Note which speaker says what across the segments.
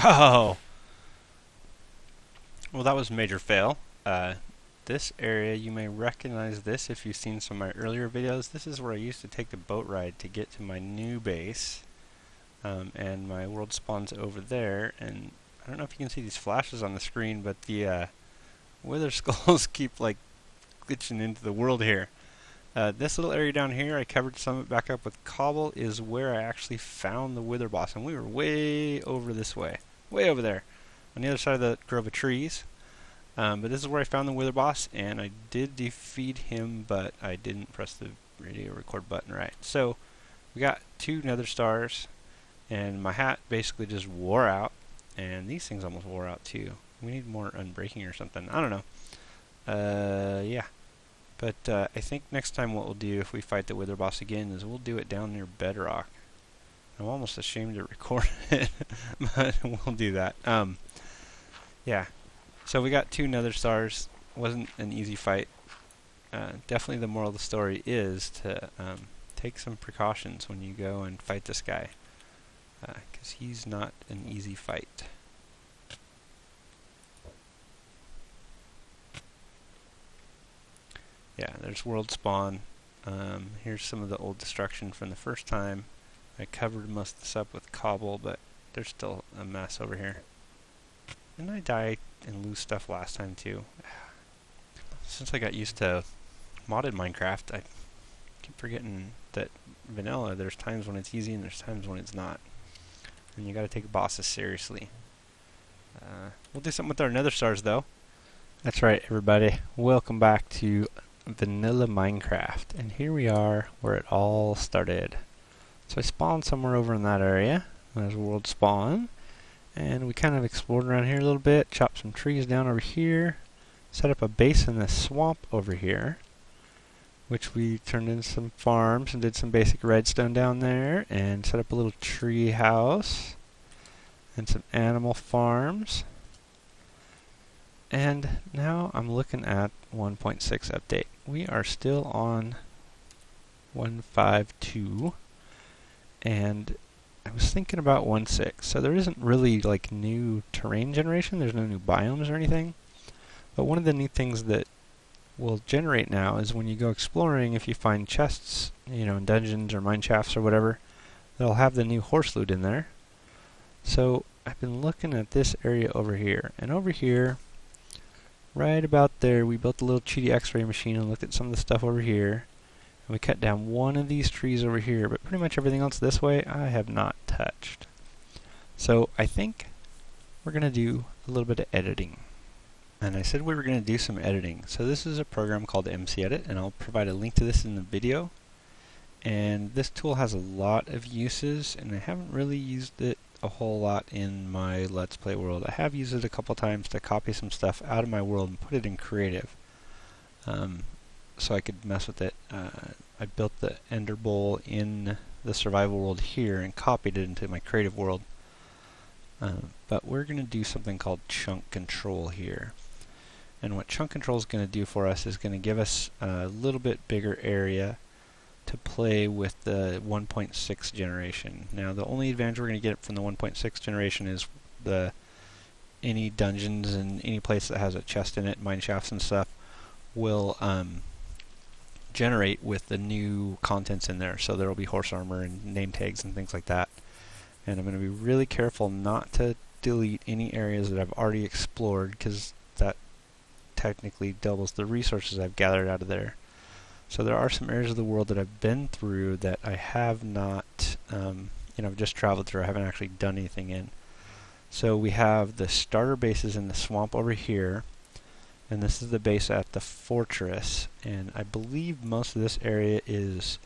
Speaker 1: Oh! Well, that was a major fail. This area, you may recognize this if you've seen some of my earlier videos. This is where I used to take the boat ride to get to my new base. And my world spawns over there, and I don't know if you can see these flashes on the screen, but the wither skulls keep like glitching into the world here. This little area down here, I covered some of it back up with cobble, is where I actually found the wither boss, and we were way over this way, way over there, on the other side of the grove of trees. But this is where I found the wither boss, and I did defeat him, but I didn't press the radio record button right. So we got 2 nether stars, and my hat basically just wore out, and these things almost wore out too. We need more unbreaking or something. I don't know. Yeah. But I think next time what we'll do if we fight the wither boss again is we'll do it down near bedrock. I'm almost ashamed to record it, but we'll do that. Yeah. So we got 2 nether stars. Wasn't an easy fight. Definitely the moral of the story is to take some precautions when you go and fight this guy, because he's not an easy fight. Yeah, there's world spawn. Here's some of the old destruction from the first time. I covered most of this up with cobble, but there's still a mess over here. Didn't I die and lose stuff last time too? Since I got used to modded Minecraft, I keep forgetting that vanilla, there's times when it's easy and there's times when it's not. And you gotta take bosses seriously. We'll do something with our nether stars though. That's right, everybody. Welcome back to vanilla Minecraft, and here we are where it all started. So I spawned somewhere over in that area. There's world spawn, and we kind of explored around here a little bit, chopped some trees down over here, set up a base in this swamp over here, which we turned into some farms and did some basic redstone down there, and set up a little tree house and some animal farms. And now I'm looking at 1.6 update. We are still on 1.5.2, and I was thinking about 1.6. So there isn't really like new terrain generation. There's no new biomes or anything. But one of the neat things that will generate now is when you go exploring, if you find chests, you know, in dungeons or mine shafts or whatever, they'll have the new horse loot in there. So I've been looking at this area over here, and over here, right about there, we built a little cheaty x-ray machine and looked at some of the stuff over here. And we cut down one of these trees over here, but pretty much everything else this way I have not touched. So I think we're going to do a little bit of editing. And I said we were going to do some editing. So this is a program called MC-Edit, and I'll provide a link to this in the video. And this tool has a lot of uses, and I haven't really used it a whole lot in my Let's Play world. I have used it a couple times to copy some stuff out of my world and put it in creative, so I could mess with it. I built the Ender Bowl in the survival world here and copied it into my creative world. But we're going to do something called chunk control here. And what chunk control is going to do for us is going to give us a little bit bigger area to play with the 1.6 generation. Now the only advantage we're going to get from the 1.6 generation is any dungeons and any place that has a chest in it, mine shafts and stuff, will generate with the new contents in there. So there will be horse armor and name tags and things like that. And I'm going to be really careful not to delete any areas that I've already explored, because that technically doubles the resources I've gathered out of there. So there are some areas of the world that I've been through that I have not, I've just traveled through. I haven't actually done anything in. So we have the starter bases in the swamp over here, and this is the base at the fortress. And I believe most of this area is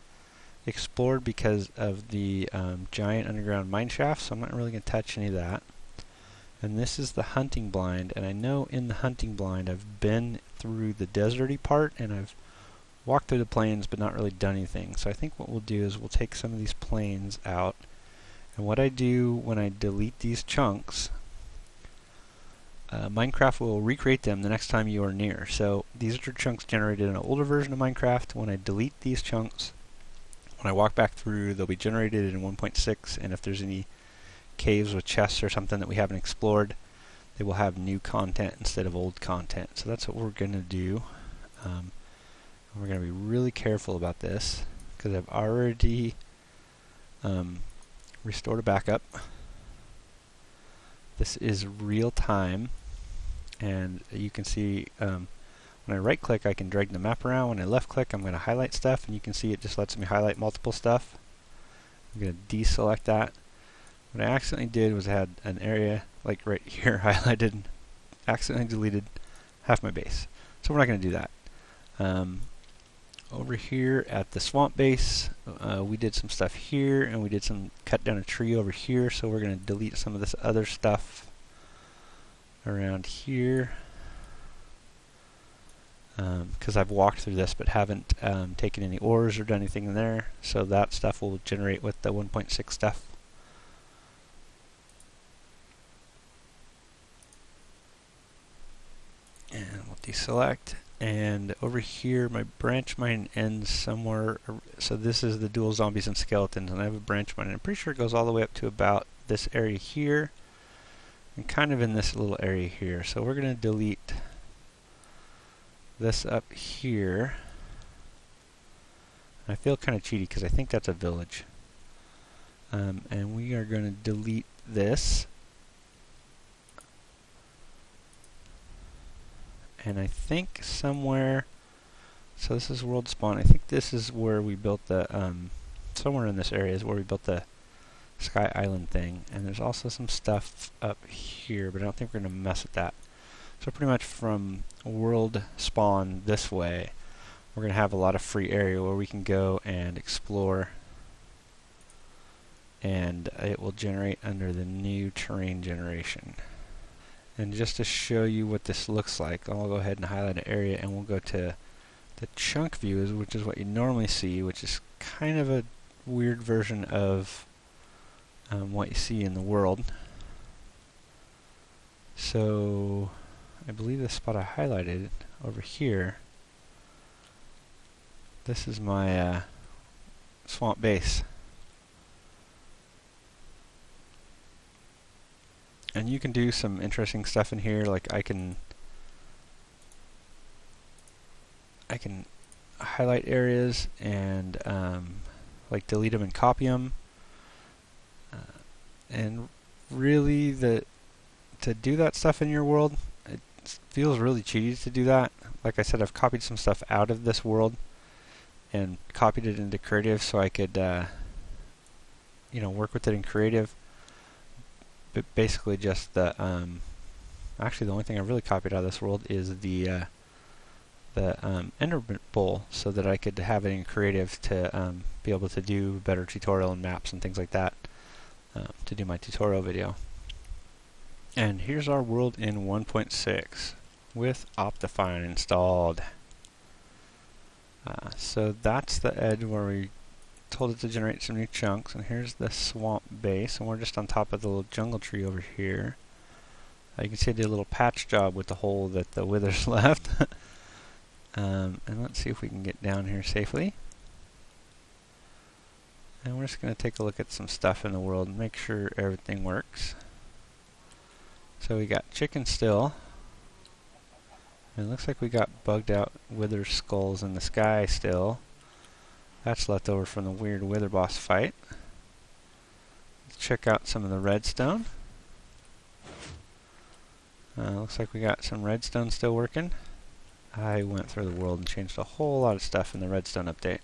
Speaker 1: explored because of the giant underground mine shaft, so I'm not really going to touch any of that. And this is the hunting blind, and I know in the hunting blind I've been through the deserty part, and I've walked through the plains but not really done anything. So I think what we'll do is we'll take some of these plains out, and what I do when I delete these chunks, Minecraft will recreate them the next time you are near. So these are chunks generated in an older version of Minecraft. When I delete these chunks, when I walk back through, they'll be generated in 1.6, and if there's any caves with chests or something that we haven't explored, they will have new content instead of old content. So that's what we're going to do. We're going to be really careful about this because I've already restored a backup. This is real time, and you can see when I right click I can drag the map around. When I left click I'm going to highlight stuff, and you can see it just lets me highlight multiple stuff. I'm going to deselect that. What I accidentally did was I had an area like right here highlighted and accidentally deleted half my base. So we're not going to do that. Over here at the swamp base, we did some stuff here, and we did some cut down a tree over here, so we're going to delete some of this other stuff around here because I've walked through this but haven't taken any ores or done anything in there, so that stuff will generate with the 1.6 stuff. And we'll deselect. And over here my branch mine ends somewhere, so this is the dual zombies and skeletons, and I have a branch mine, and I'm pretty sure it goes all the way up to about this area here and kind of in this little area here. So we're going to delete this up here. I feel kind of cheaty because I think that's a village, and we are going to delete this. And I think somewhere, so this is world spawn, I think this is where we built the, somewhere in this area is where we built the Sky Island thing. And there's also some stuff up here, but I don't think we're going to mess with that. So pretty much from world spawn this way, we're going to have a lot of free area where we can go and explore. And it will generate under the new terrain generation. And just to show you what this looks like, I'll go ahead and highlight an area, and we'll go to the chunk views, which is what you normally see, which is kind of a weird version of what you see in the world. So I believe the spot I highlighted over here, this is my swamp base. And you can do some interesting stuff in here, like I can highlight areas and like delete them and copy them. And really, to do that stuff in your world, it feels really cheaty to do that. Like I said, I've copied some stuff out of this world and copied it into creative so I could you know, work with it in creative. But basically just the actually the only thing I really copied out of this world is the Ender Bowl, so that I could have it in creative to be able to do better tutorial and maps and things like that to do my tutorial video. And here's our world in 1.6 with Optifine installed. So that's the edge where we told it to generate some new chunks, and here's the swamp base, and we're just on top of the little jungle tree over here. You can see I did a little patch job with the hole that the withers left. And let's see if we can get down here safely. And we're just going to take a look at some stuff in the world and make sure everything works. So we got chicken still. And it looks like we got bugged out wither skulls in the sky still. That's left over from the weird wither boss fight. Let's check out some of the redstone. Looks like we got some redstone still working. I went through the world and changed a whole lot of stuff in the redstone update.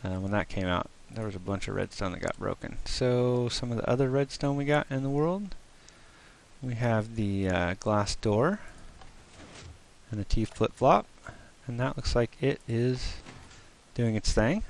Speaker 1: When that came out, there was a bunch of redstone that got broken. So some of the other redstone we got in the world, we have the glass door and the T flip-flop, and that looks like it is doing its thing.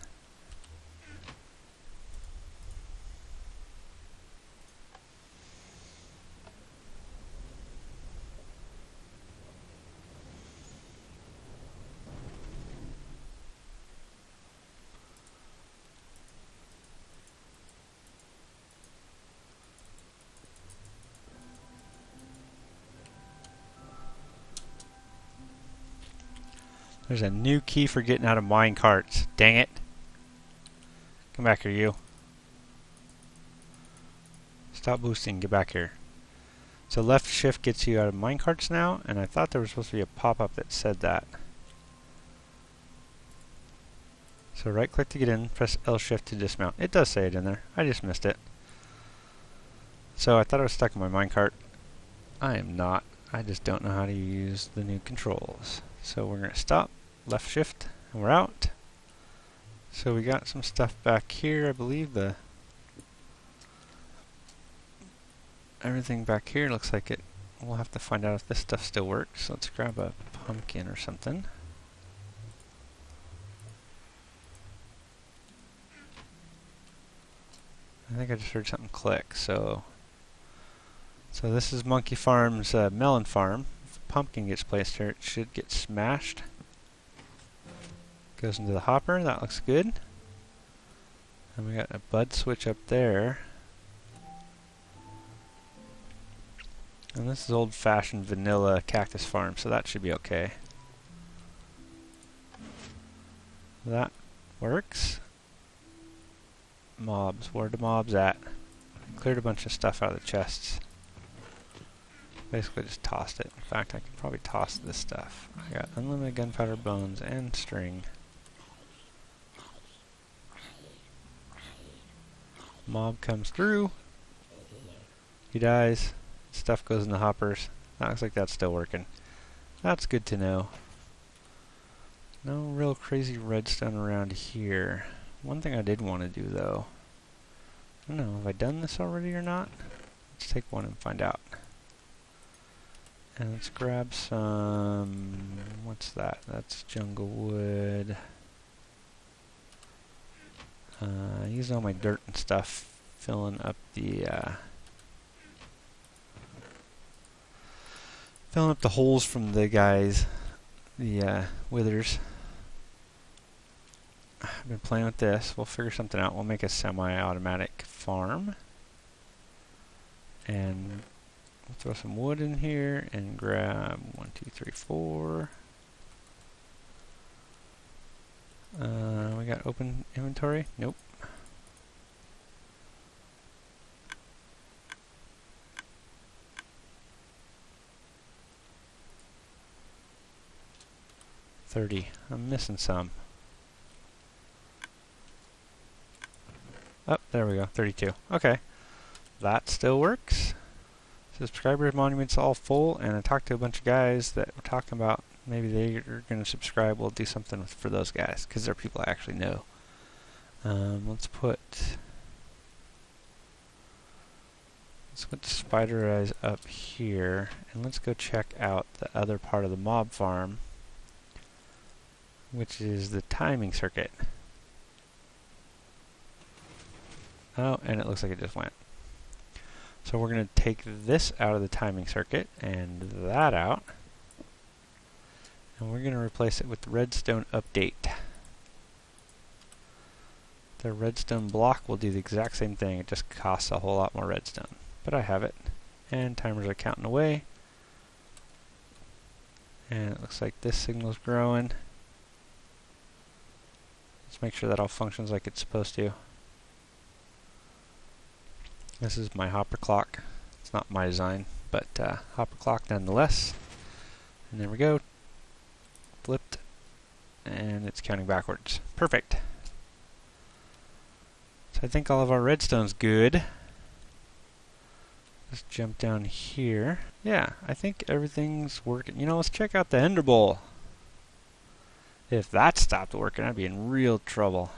Speaker 1: There's a new key for getting out of mine carts. Dang it. Come back here, you. Stop boosting, get back here. So left shift gets you out of minecarts now, and I thought there was supposed to be a pop-up that said that. So right click to get in, press L shift to dismount. It does say it in there. I just missed it. So I thought I was stuck in my minecart. I am not. I just don't know how to use the new controls. So we're going to stop, left shift, and we're out. So we got some stuff back here. I believe everything back here looks like it. We'll have to find out if this stuff still works. Let's grab a pumpkin or something. I think I just heard something click. So this is Monkey Farm's melon farm. If a pumpkin gets placed here, it should get smashed. Goes into the hopper. That looks good. And we got a bud switch up there. And this is old-fashioned vanilla cactus farm, so that should be okay. That works. Mobs. Where are the mobs at? Cleared a bunch of stuff out of the chests. Basically just tossed it. In fact, I could probably toss this stuff. I got unlimited gunpowder, bones, and string. Mob comes through. He dies. Stuff goes in the hoppers. That looks like that's still working. That's good to know. No real crazy redstone around here. One thing I did want to do though, I don't know, have I done this already or not? Let's take one and find out. And let's grab some, what's that? That's jungle wood. Using all my dirt and stuff, filling up the holes from the guys, the withers. I've been playing with this. We'll figure something out. We'll make a semi-automatic farm. And we'll throw some wood in here and grab 1, 2, 3, 4. We got open inventory? Nope. I'm missing some. Oh, there we go, 32. Okay, that still works. Subscriber monument's all full, and I talked to a bunch of guys that were talking about maybe they are going to subscribe. We'll do something for those guys, because they're people I actually know. Let's put the spider eyes up here, and let's go check out the other part of the mob farm, which is the timing circuit. Oh, and it looks like it just went. So we're going to take this out of the timing circuit and that out. And we're going to replace it with the redstone update. The redstone block will do the exact same thing. It just costs a whole lot more redstone. But I have it. And timers are counting away. And it looks like this signal's growing. Let's make sure that all functions like it's supposed to. This is my hopper clock. It's not my design, but hopper clock nonetheless. And there we go. Flipped. And it's counting backwards. Perfect. So I think all of our redstone's good. Let's jump down here. Yeah, I think everything's working. You know, let's check out the Ender Bowl. If that stopped working, I'd be in real trouble.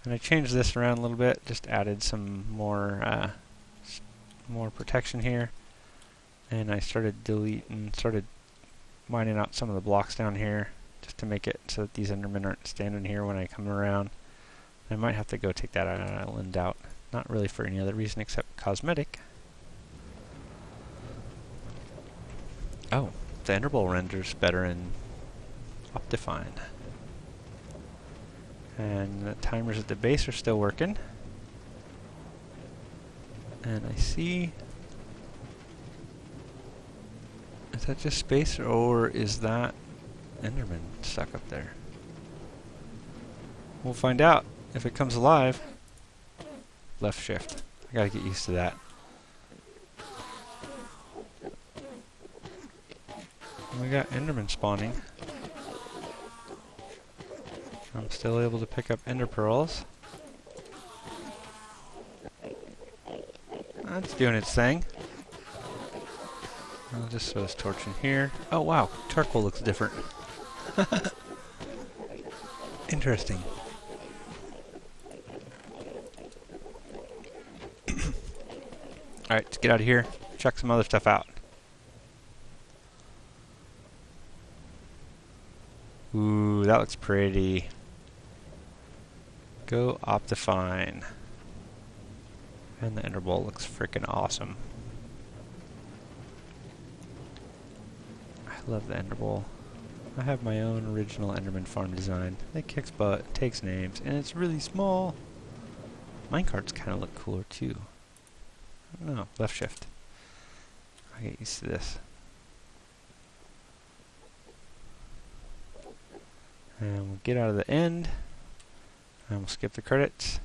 Speaker 1: And I changed this around a little bit, just added some more protection here. And I started mining out some of the blocks down here, just to make it so that these Endermen aren't standing here when I come around. I might have to go take that island out. Not really for any other reason except cosmetic. Oh, the Ender Bowl renders better in Optifine. And the timers at the base are still working. And I see... Is that just space, or is that Enderman stuck up there? We'll find out if it comes alive. Left shift. I gotta get used to that. We got Enderman spawning. I'm still able to pick up Ender Pearls. That's doing its thing. I'll just throw this torch in here. Oh wow, charcoal looks different. Interesting. Alright, let's get out of here. Check some other stuff out. Ooh, that looks pretty. Go Optifine. And the Ender Bolt looks freaking awesome. I love the Ender Bolt. I have my own original Enderman farm design. It kicks butt, takes names, and it's really small. Minecarts kind of look cooler too. I don't know, left shift. I get used to this. And we'll get out of the end. And we'll skip the credits.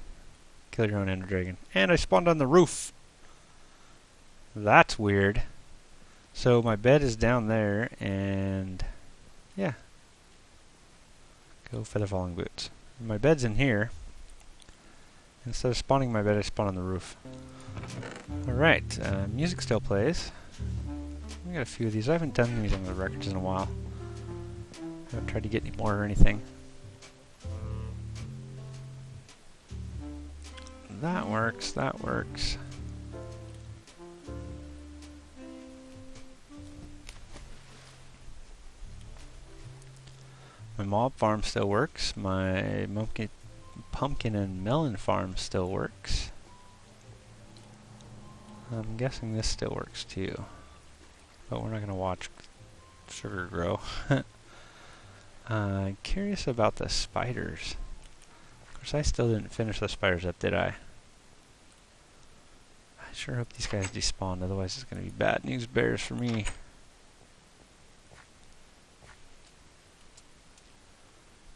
Speaker 1: Kill your own Ender Dragon. And I spawned on the roof! That's weird. So my bed is down there, and yeah. Go Feather Falling Boots. My bed's in here. Instead of spawning my bed, I spawn on the roof. Alright, music still plays. We got a few of these. I haven't done these on the records in a while. I haven't tried to get any more or anything. That works, that works. My mob farm still works. My pumpkin and melon farm still works. I'm guessing this still works too. But we're not going to watch sugar grow. Curious about the spiders. Of course, I still didn't finish the spiders up, did I? I sure hope these guys despawn, otherwise it's going to be bad news bears for me.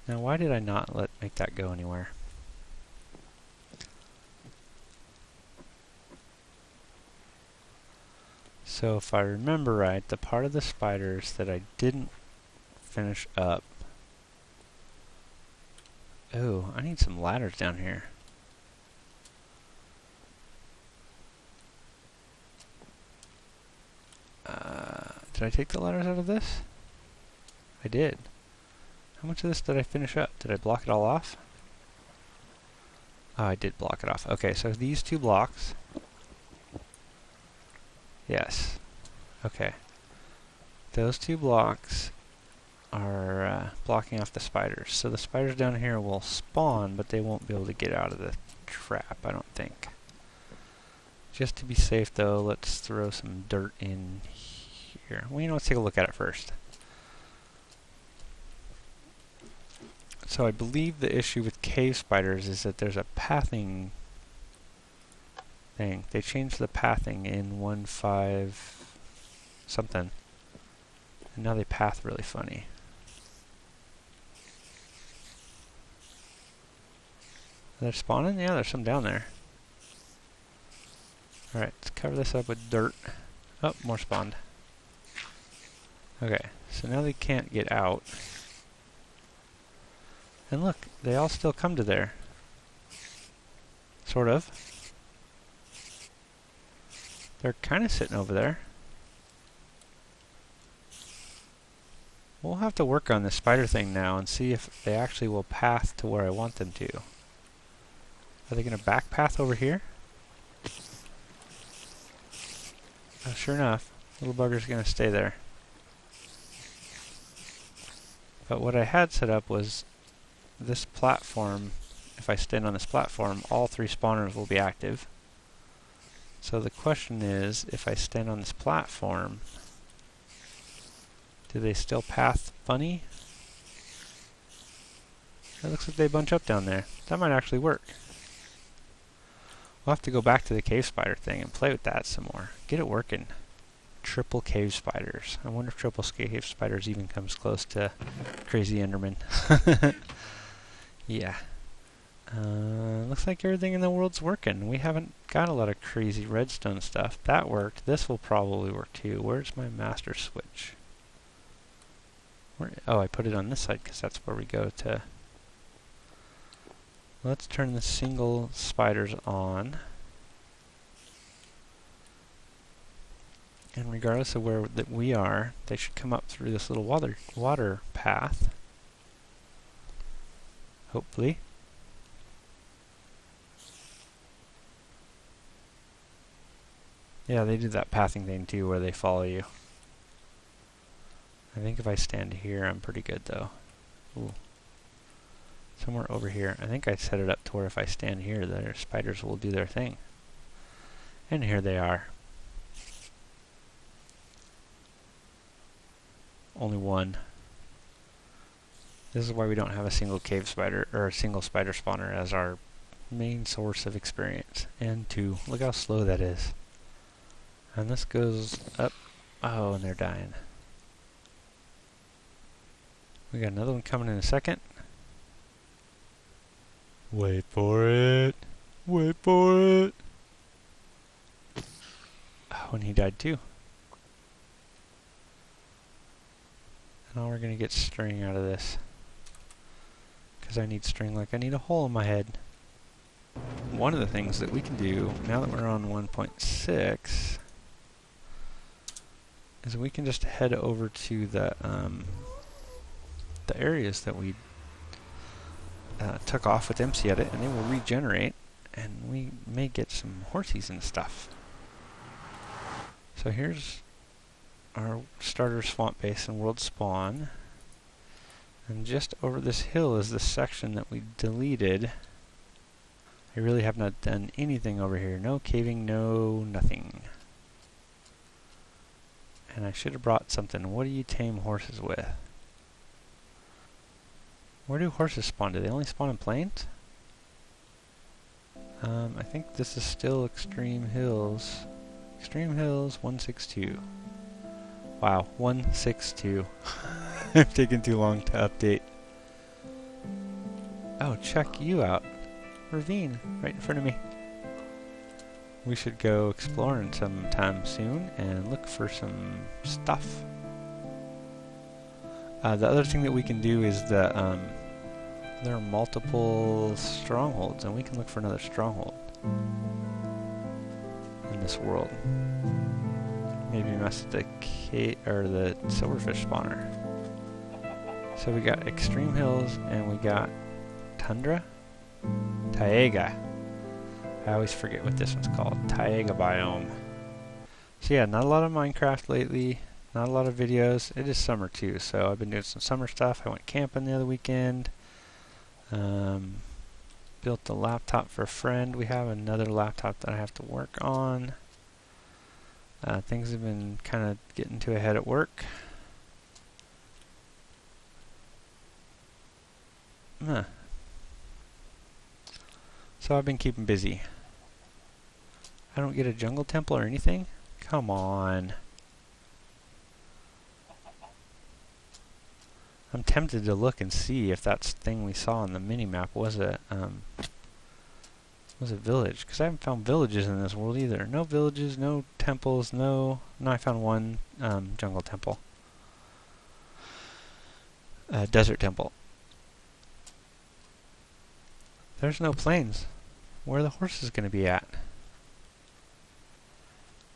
Speaker 1: Now, why did I not make that go anywhere? So if I remember right, the part of the spiders that I didn't finish up... Oh, I need some ladders down here. Did I take the ladders out of this? I did. How much of this did I finish up? Did I block it all off? Oh, I did block it off. Okay, so these two blocks. Yes. Okay. Those two blocks are blocking off the spiders. So the spiders down here will spawn, but they won't be able to get out of the trap, I don't think. Just to be safe, though, let's throw some dirt in here. Well, you know, let's take a look at it first. So I believe the issue with cave spiders is that there's a pathing thing. They changed the pathing in 1.5 something. And now they path really funny. They're spawning? Yeah, there's some down there. Alright, let's cover this up with dirt. Oh, more spawned. Okay, so now they can't get out. And look, they all still come to there. Sort of. They're kind of sitting over there. We'll have to work on this spider thing now and see if they actually will path to where I want them to. Are they going to back path over here? Oh, sure enough, little bugger's going to stay there. But what I had set up was this platform. If I stand on this platform, all three spawners will be active. So the question is, if I stand on this platform, do they still path funny? It looks like they bunch up down there. That might actually work. We'll have to go back to the cave spider thing and play with that some more. Get it working. Triple cave spiders. I wonder if triple cave spiders even comes close to Crazy Enderman. Yeah. Looks like everything in the world's working. We haven't got a lot of crazy redstone stuff. That worked. This will probably work too. Where's my master switch? Oh, I put it on this side because that's where we go to. Let's turn the single spiders on. And regardless of where that we are, they should come up through this little water path. Hopefully. Yeah, they do that pathing thing too where they follow you. I think if I stand here, I'm pretty good though. Ooh. Somewhere over here. I think I set it up to where if I stand here, the spiders will do their thing. And here they are. Only one. This is why we don't have a single cave spider, or a single spider spawner as our main source of experience. And 2. Look how slow that is. And this goes up. Oh, and they're dying. We got another one coming in a second. Wait for it. Wait for it. Oh, and he died too. Now we're going to get string out of this. Because I need string like I need a hole in my head. One of the things that we can do, now that we're on 1.6, is we can just head over to the areas that we took off with MC Edit, and they will regenerate, and we may get some horsies and stuff. So here's our starter swamp base and world spawn, and just over this hill is the section that we deleted. I really have not done anything over here. No caving, no nothing. And I should have brought something. What do you tame horses with? Where do horses spawn? Do they only spawn in plains? I think this is still Extreme Hills. Extreme Hills 162. Wow, 162. I've taken too long to update. Oh, check you out. Ravine, right in front of me. We should go exploring sometime soon and look for some stuff. The other thing that we can do is that there are multiple strongholds, and we can look for another stronghold in this world. Maybe mess with the silverfish spawner. So we got Extreme Hills and we got Tundra? Taiga. I always forget what this one's called. Taiga biome. So yeah, not a lot of Minecraft lately. Not a lot of videos. It is summer too, so I've been doing some summer stuff. I went camping the other weekend. Built a laptop for a friend. We have another laptop that I have to work on. Things have been kind of getting to a head at work. So I've been keeping busy. I don't get a jungle temple or anything? Come on. I'm tempted to look and see if that thing we saw on the mini-map was a village, because I haven't found villages in this world either. No villages, no temples, no, I found one jungle temple. Desert temple. There's no plains. Where are the horses going to be at?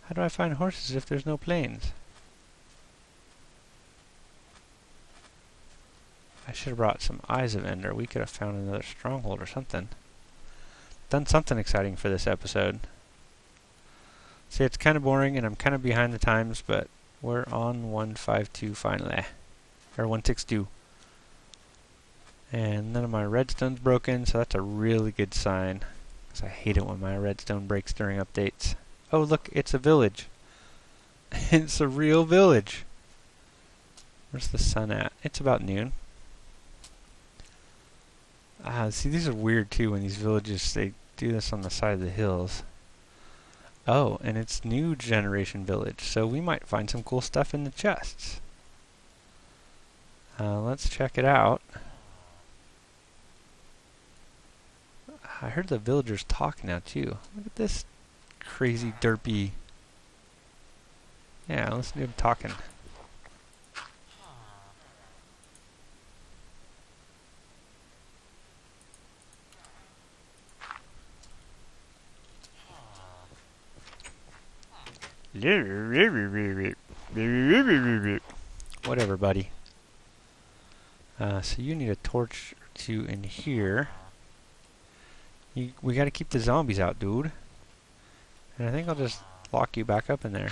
Speaker 1: How do I find horses if there's no plains? I should have brought some Eyes of Ender. We could have found another stronghold or something. Done something exciting for this episode. See, it's kind of boring and I'm kind of behind the times, but we're on 152 finally. Or 162. And none of my redstone's broken, so that's a really good sign. Because I hate it when my redstone breaks during updates. Oh, look, it's a village. It's a real village. Where's the sun at? It's about noon. See, these are weird too when these villages, they do this on the side of the hills. Oh, and it's new generation village, so we might find some cool stuff in the chests. Let's check it out. I heard the villagers talk now too. Look at this crazy derpy. Yeah, listen to him talking. Whatever, buddy. So you need a torch or two in here. We gotta keep the zombies out, dude. And I think I'll just lock you back up in there.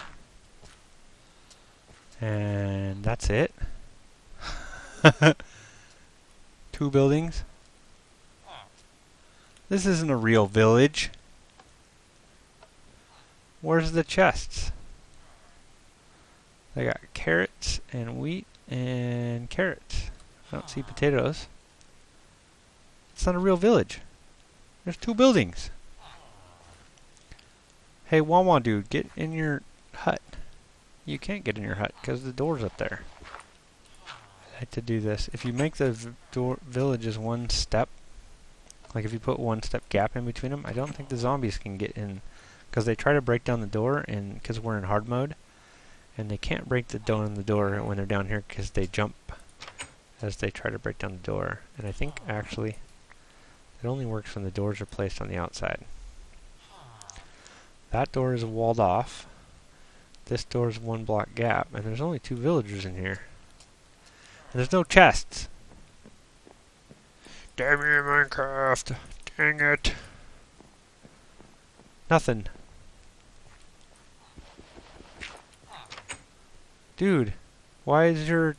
Speaker 1: And that's it. 2 buildings. This isn't a real village. Where's the chests? They got carrots and wheat and carrots. I don't see potatoes. It's not a real village. There's 2 buildings. Hey, Wawa dude, get in your hut. You can't get in your hut because the door's up there. I like to do this. If you make the villages 1 step, like if you put 1 step gap in between them, I don't think the zombies can get in because they try to break down the door, and because we're in hard mode, and they can't break the door when they're down here because they jump as they try to break down the door. And I think actually it only works when the doors are placed on the outside. That door is walled off. This door is 1 block gap, and there's only 2 villagers in here. And there's no chests. Damn you, Minecraft! Dang it! Nothing. Dude, why is your...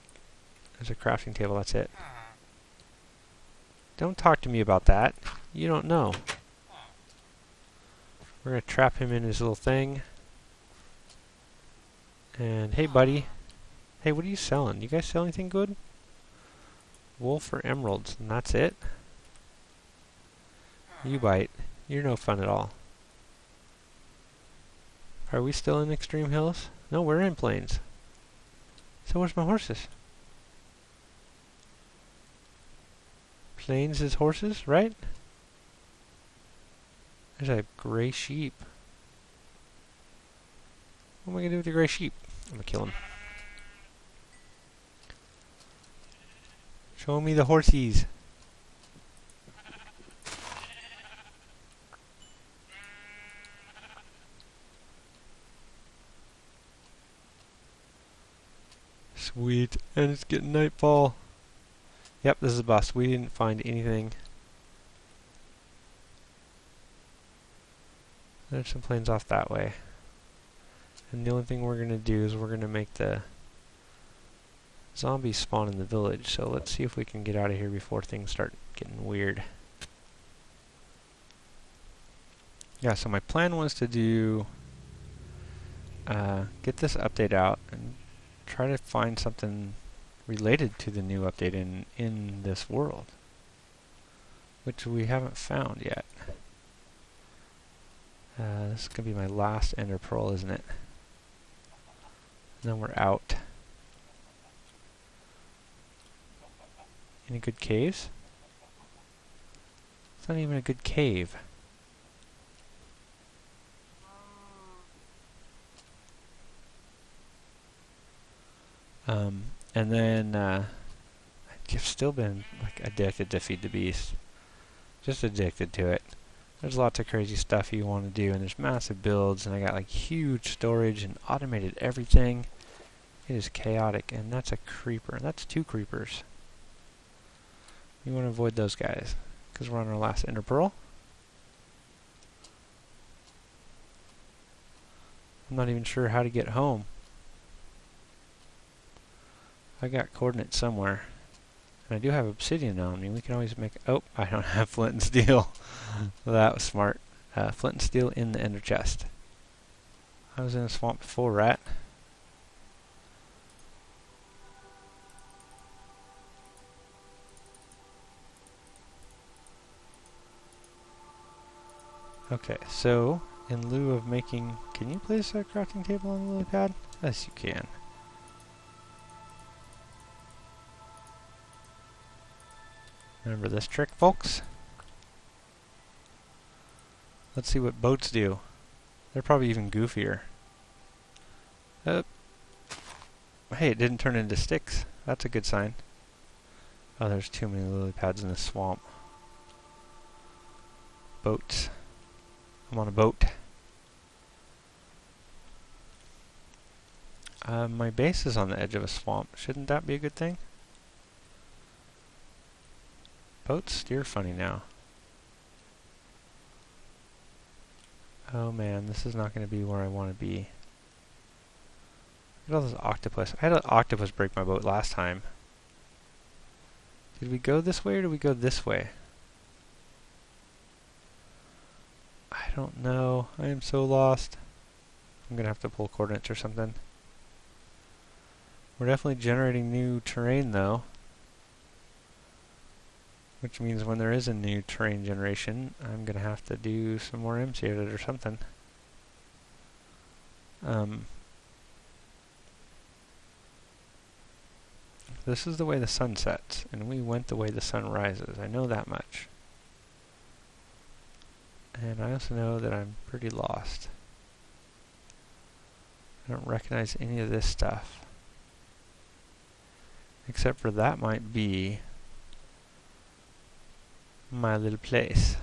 Speaker 1: There's a crafting table, that's it. Don't talk to me about that. You don't know. We're gonna trap him in his little thing. And hey buddy. Hey, what are you selling? You guys sell anything good? Wool for emeralds, and that's it? You bite. You're no fun at all. Are we still in Extreme Hills? No, we're in Plains. So where's my horses? Plains is horses, right? There's a gray sheep. What am I gonna do with the gray sheep? I'm gonna kill him. Show me the horsies. Sweet, and it's getting nightfall. Yep, this is a bust. We didn't find anything. There's some plains off that way. And the only thing we're going to do is we're going to make the zombies spawn in the village. So let's see if we can get out of here before things start getting weird. Yeah, so my plan was to do... get this update out and try to find something related to the new update in this world, which we haven't found yet. This is going to be my last ender pearl, isn't it? And then we're out. Any good caves? It's not even a good cave. And then I've still been like addicted to Feed the Beast. Just addicted to it. There's lots of crazy stuff you want to do, and there's massive builds, and I got like huge storage and automated everything. It is chaotic, and that's a creeper. That's 2 creepers. You want to avoid those guys, because we're on our last ender pearl. I'm not even sure how to get home. I got coordinates somewhere. And I do have obsidian on me. We can always make... Oh, I don't have flint and steel. Well, that was smart. Flint and steel in the ender chest. I was in a swamp before, rat. Okay, so in lieu of making... Can you place a crafting table on the lily pad? Yes, you can. Remember this trick, folks? Let's see what boats do. They're probably even goofier. Hey, it didn't turn into sticks. That's a good sign. Oh, there's too many lily pads in this swamp. Boats. I'm on a boat. My base is on the edge of a swamp. Shouldn't that be a good thing? Boats steer funny now. Oh man, this is not going to be where I want to be. Look at all this octopus. I had an octopus break my boat last time. Did we go this way or did we go this way? I don't know. I am so lost. I'm going to have to pull coordinates or something. We're definitely generating new terrain though. Which means when there is a new terrain generation, I'm going to have to do some more MC edit or something. This is the way the sun sets, and we went the way the sun rises. I know that much. And I also know that I'm pretty lost. I don't recognize any of this stuff. Except for that might be my little place.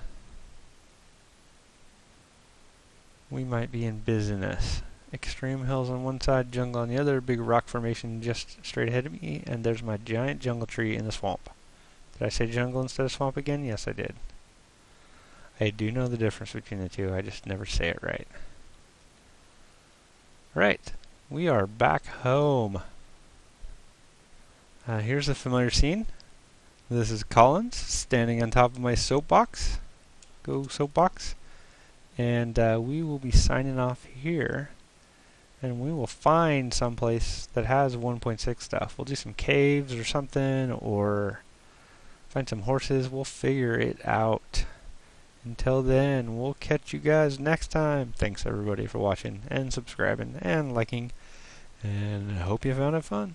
Speaker 1: We might be in business. Extreme hills on one side, jungle on the other, big rock formation just straight ahead of me, and there's my giant jungle tree in the swamp. Did I say jungle instead of swamp again? Yes, I did. I do know the difference between the two, I just never say it right. Right, we are back home. Here's a familiar scene. This is Collins standing on top of my soapbox. Go soapbox. And we will be signing off here. And we will find someplace that has 1.6 stuff. We'll do some caves or something, or find some horses. We'll figure it out. Until then, we'll catch you guys next time. Thanks everybody for watching and subscribing and liking. And I hope you found it fun.